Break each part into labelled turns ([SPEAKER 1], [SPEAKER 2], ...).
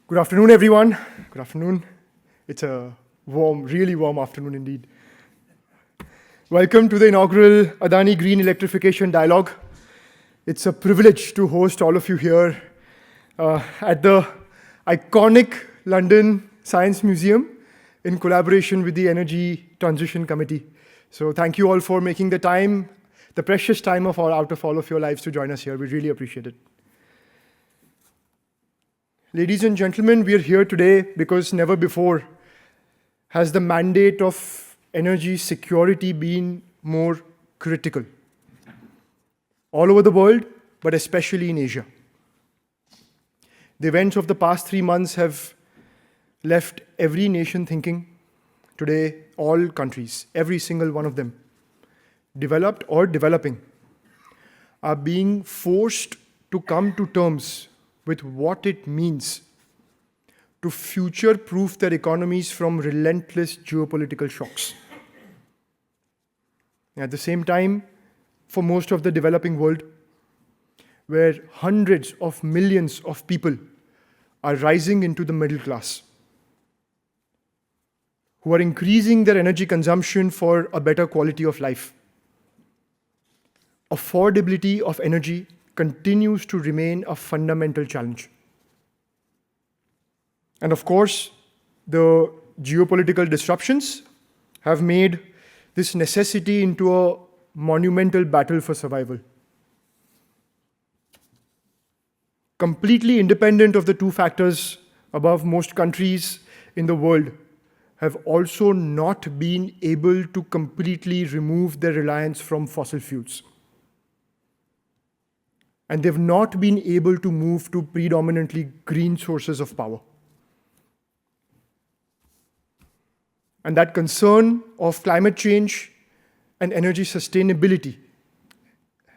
[SPEAKER 1] Good afternoon, everyone. Good afternoon. It's a warm, really warm afternoon indeed. Welcome to the inaugural Adani Green Electrification Dialogue. It's a privilege to host all of you here at the iconic London Science Museum in collaboration with the Energy Transition Committee. So thank you all for making the time, the precious time out of all of your lives to join us here. We really appreciate it. Ladies and gentlemen, we are here today because never before has the mandate of energy security been more critical. All over the world, but especially in Asia. The events of the past 3 months have left every nation thinking. Today, all countries, every single one of them, developed or developing, are being forced to come to terms with what it means to future-proof their economies from relentless geopolitical shocks. At the same time, for most of the developing world, where hundreds of millions of people are rising into the middle class, who are increasing their energy consumption for a better quality of life. Affordability of energy continues to remain a fundamental challenge. And of course, the geopolitical disruptions have made this necessity into a monumental battle for survival. Completely independent of the two factors above, most countries in the world have also not been able to completely remove their reliance from fossil fuels. And they've not been able to move to predominantly green sources of power. And that concern of climate change and energy sustainability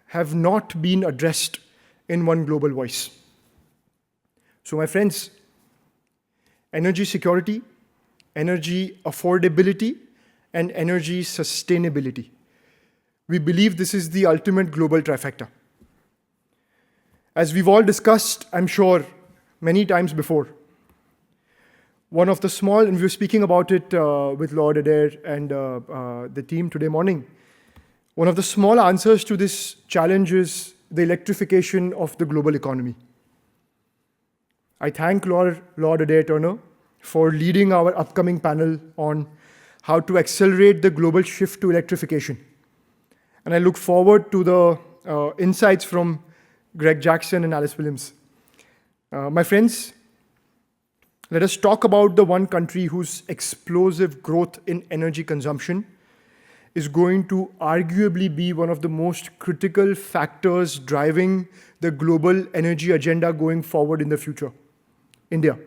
[SPEAKER 1] have not been addressed in one global voice. So my friends, energy security, energy affordability, and energy sustainability. We believe this is the ultimate global trifecta. As we've all discussed, I'm sure, many times before, one of the small, and we were speaking about it with Lord Adair and the team today morning, one of the small answers to this challenge is the electrification of the global economy. I thank Lord Adair Turner for leading our upcoming panel on how to accelerate the global shift to electrification. And I look forward to the insights from Greg Jackson and Alice Williams. My friends, let us talk about the one country whose explosive growth in energy consumption is going to arguably be one of the most critical factors driving the global energy agenda going forward in the future. India.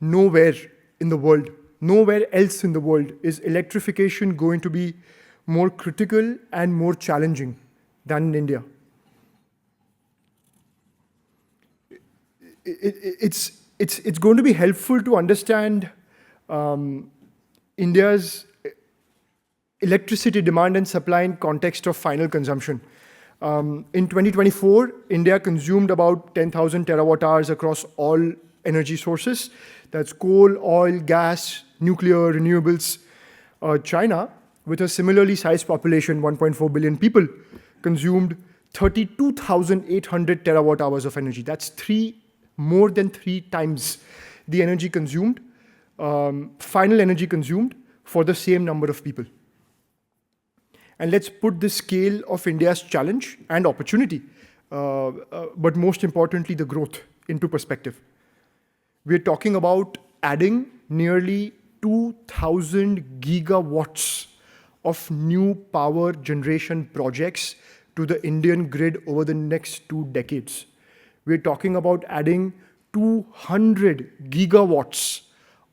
[SPEAKER 1] Nowhere in the world, nowhere else in the world is electrification going to be more critical and more challenging than in India. It's going to be helpful to understand India's electricity demand and supply in context of final consumption. In 2024, India consumed about 10,000 terawatt hours across all energy sources. That's coal, oil, gas, nuclear, renewables. China, with a similarly sized population, 1.4 billion people, consumed 32,800 terawatt hours of energy. That's more than 3 times the energy consumed, final energy consumed for the same number of people. And let's put the scale of India's challenge and opportunity, but most importantly, the growth into perspective. We're talking about adding nearly 2,000 gigawatts of new power generation projects to the Indian grid over the next 2 decades. We're talking about adding 200 gigawatts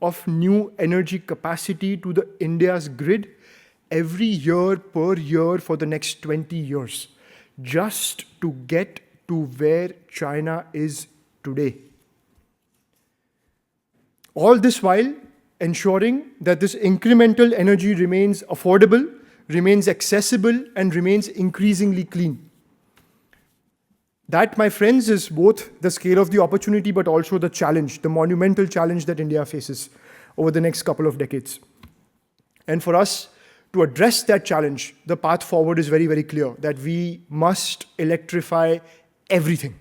[SPEAKER 1] of new energy capacity to the India's grid every year per year for the next 20 years, just to get to where China is today. All this while ensuring that this incremental energy remains affordable, remains accessible, and remains increasingly clean. That, my friends, is both the scale of the opportunity but also the challenge, the monumental challenge that India faces over the next couple of decades. And for us to address that challenge, the path forward is very, very clear, that we must electrify everything.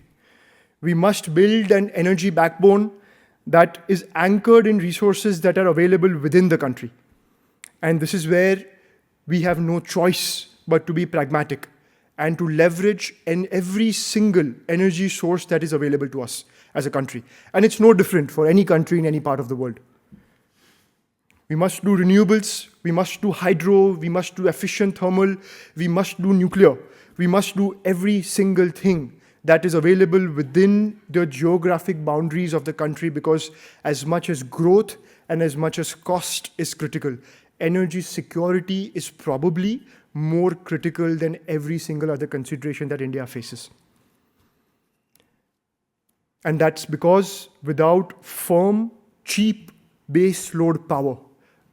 [SPEAKER 1] We must build an energy backbone that is anchored in resources that are available within the country. And this is where we have no choice but to be pragmatic and to leverage every single energy source that is available to us as a country. And it's no different for any country in any part of the world. We must do renewables, we must do hydro, we must do efficient thermal, we must do nuclear. We must do every single thing that is available within the geographic boundaries of the country, because as much as growth and as much as cost is critical, energy security is probably more critical than every single other consideration that India faces. And that's because without firm, cheap base load power,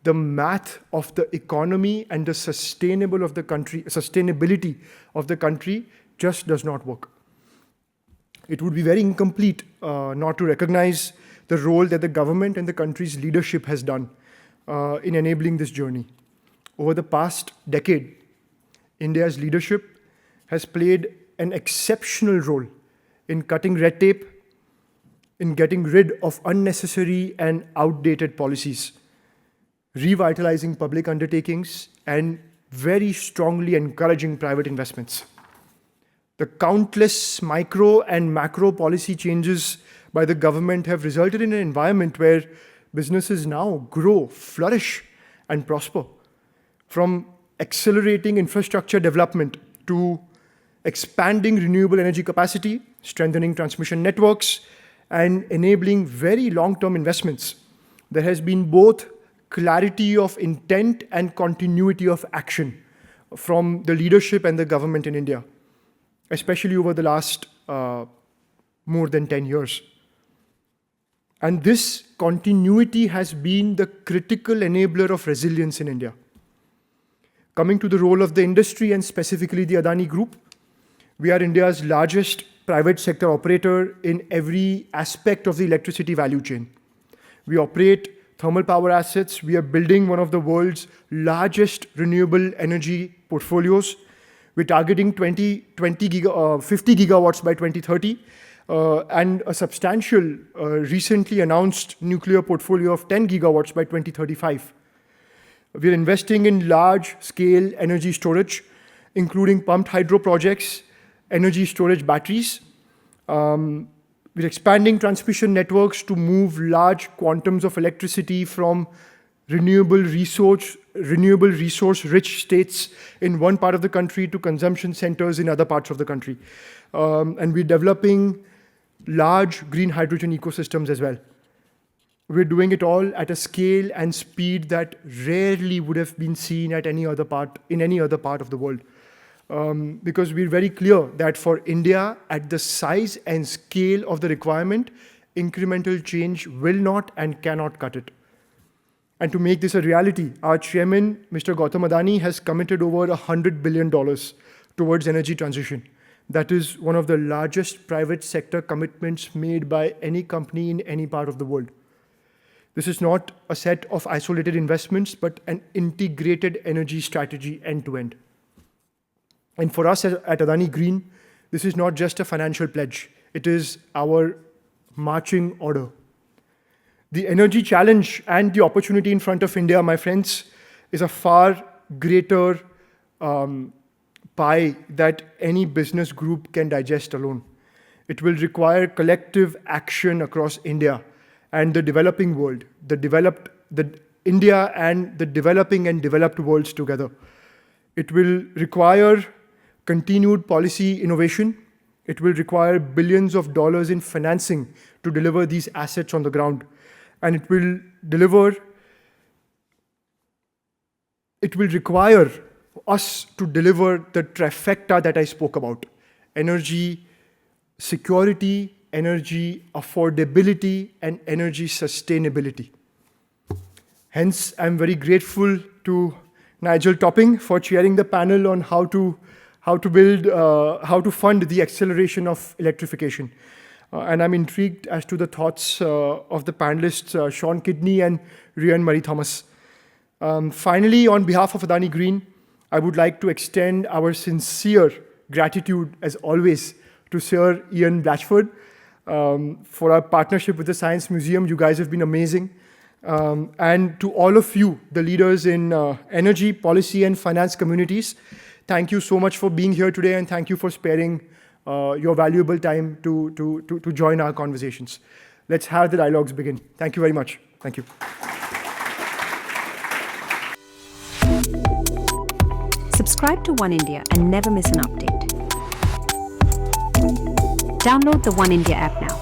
[SPEAKER 1] the math of the economy and the sustainability of the country just does not work. It would be very incomplete not to recognize the role that the government and the country's leadership has done in enabling this journey. Over the past decade, India's leadership has played an exceptional role in cutting red tape, in getting rid of unnecessary and outdated policies, revitalizing public undertakings, and very strongly encouraging private investments. The countless micro and macro policy changes by the government have resulted in an environment where businesses now grow, flourish, and prosper. From accelerating infrastructure development to expanding renewable energy capacity, strengthening transmission networks, and enabling very long-term investments, there has been both clarity of intent and continuity of action from the leadership and the government in India, especially over the last more than 10 years. And this continuity has been the critical enabler of resilience in India. Coming to the role of the industry and specifically the Adani Group, we are India's largest private sector operator in every aspect of the electricity value chain. We operate thermal power assets. We are building one of the world's largest renewable energy portfolios. We're targeting 50 gigawatts by 2030, and a substantial recently announced nuclear portfolio of 10 gigawatts by 2035. We're investing in large-scale energy storage, including pumped hydro projects, energy storage batteries. We're expanding transmission networks to move large quantums of electricity from renewable resource-rich states in one part of the country to consumption centers in other parts of the country. And we're developing large green hydrogen ecosystems as well. We're doing it all at a scale and speed that rarely would have been seen in any other part of the world. Because we're very clear that for India, at the size and scale of the requirement, incremental change will not and cannot cut it. And to make this a reality, our chairman, Mr. Gautam Adani, has committed over $100 billion towards energy transition. That is one of the largest private sector commitments made by any company in any part of the world. This is not a set of isolated investments, but an integrated energy strategy end to end. And for us at Adani Green, this is not just a financial pledge. It is our marching order. The energy challenge and the opportunity in front of India, my friends, is a far greater pie that any business group can digest alone. It will require collective action across India and the developing world, India and the developing and developed worlds together. It will require continued policy innovation. It will require billions of dollars in financing to deliver these assets on the ground. And it will require us to deliver the trifecta that I spoke about: energy security, energy affordability, and energy sustainability. Hence, I'm very grateful to Nigel Topping for chairing the panel on how to how to fund the acceleration of electrification. And I'm intrigued as to the thoughts of the panelists, Sean Kidney and Rhian Marie Thomas. Finally, on behalf of Adani Green, I would like to extend our sincere gratitude, as always, to Sir Ian Blatchford for our partnership with the Science Museum. You guys have been amazing. And to all of you, the leaders in energy, policy, and finance communities, thank you so much for being here today, and thank you for sparing your valuable time to join our conversations. Let's have the dialogues begin. Thank you very much. Thank you.
[SPEAKER 2] Subscribe to One India and never miss an update. Download the One India app now.